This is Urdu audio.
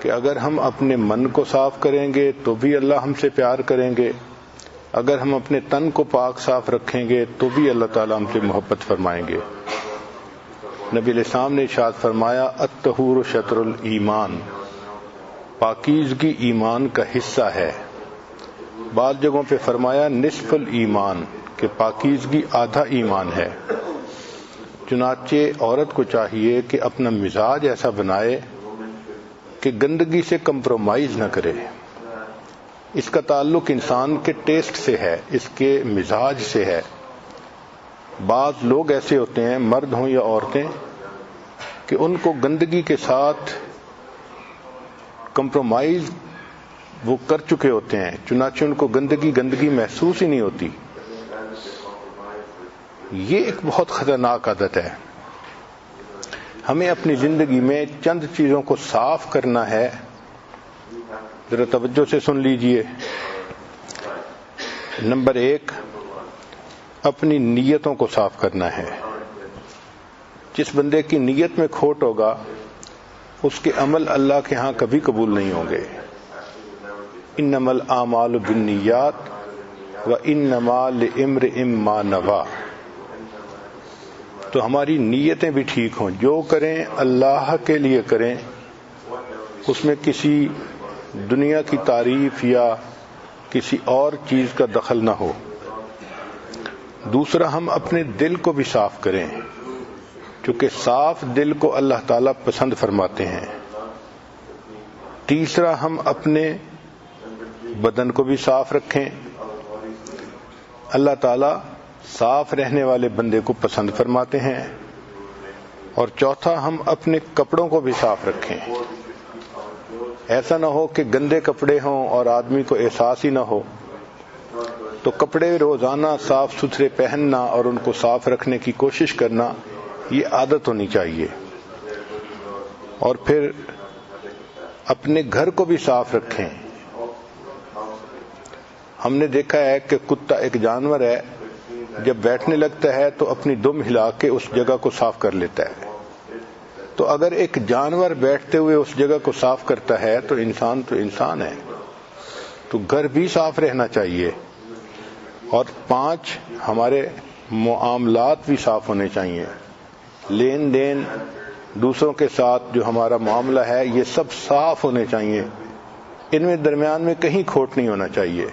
کہ اگر ہم اپنے من کو صاف کریں گے تو بھی اللہ ہم سے پیار کریں گے، اگر ہم اپنے تن کو پاک صاف رکھیں گے تو بھی اللہ تعالیٰ ہم سے محبت فرمائیں گے۔ نبی علیہ السلام نے ارشاد فرمایا الطہور شطر الایمان، پاکیزگی ایمان کا حصہ ہے۔ بعض جگہوں پہ فرمایا نصف الایمان، کہ پاکیزگی آدھا ایمان ہے۔ چنانچہ عورت کو چاہیے کہ اپنا مزاج ایسا بنائے کہ گندگی سے کمپرومائز نہ کرے۔ اس کا تعلق انسان کے ٹیسٹ سے ہے، اس کے مزاج سے ہے۔ بعض لوگ ایسے ہوتے ہیں، مرد ہوں یا عورتیں، کہ ان کو گندگی کے ساتھ کمپرومائز وہ کر چکے ہوتے ہیں، چنانچہ ان کو گندگی محسوس ہی نہیں ہوتی۔ یہ ایک بہت خطرناک عادت ہے۔ ہمیں اپنی زندگی میں چند چیزوں کو صاف کرنا ہے، ذرا توجہ سے سن لیجئے۔ نمبر 1، اپنی نیتوں کو صاف کرنا ہے۔ جس بندے کی نیت میں کھوٹ ہوگا اس کے عمل اللہ کے ہاں کبھی قبول نہیں ہوں گے۔ انما الاعمال بالنیات وانما لامرئ ما نوی، تو ہماری نیتیں بھی ٹھیک ہوں، جو کریں اللہ کے لیے کریں، اس میں کسی دنیا کی تعریف یا کسی اور چیز کا دخل نہ ہو۔ دوسرا، ہم اپنے دل کو بھی صاف کریں، چونکہ صاف دل کو اللہ تعالیٰ پسند فرماتے ہیں۔ تیسرا، ہم اپنے بدن کو بھی صاف رکھیں، اللہ تعالیٰ صاف رہنے والے بندے کو پسند فرماتے ہیں۔ اور چوتھا، ہم اپنے کپڑوں کو بھی صاف رکھیں۔ ایسا نہ ہو کہ گندے کپڑے ہوں اور آدمی کو احساس ہی نہ ہو، تو کپڑے روزانہ صاف ستھرے پہننا اور ان کو صاف رکھنے کی کوشش کرنا، یہ عادت ہونی چاہیے۔ اور پھر اپنے گھر کو بھی صاف رکھیں۔ ہم نے دیکھا ہے کہ کتا ایک جانور ہے، جب بیٹھنے لگتا ہے تو اپنی دم ہلا کے اس جگہ کو صاف کر لیتا ہے۔ تو اگر ایک جانور بیٹھتے ہوئے اس جگہ کو صاف کرتا ہے تو انسان ہے، تو گھر بھی صاف رہنا چاہیے۔ اور 5، ہمارے معاملات بھی صاف ہونے چاہیے۔ لین دین، دوسروں کے ساتھ جو ہمارا معاملہ ہے، یہ سب صاف ہونے چاہیے، ان میں درمیان میں کہیں کھوٹ نہیں ہونا چاہیے۔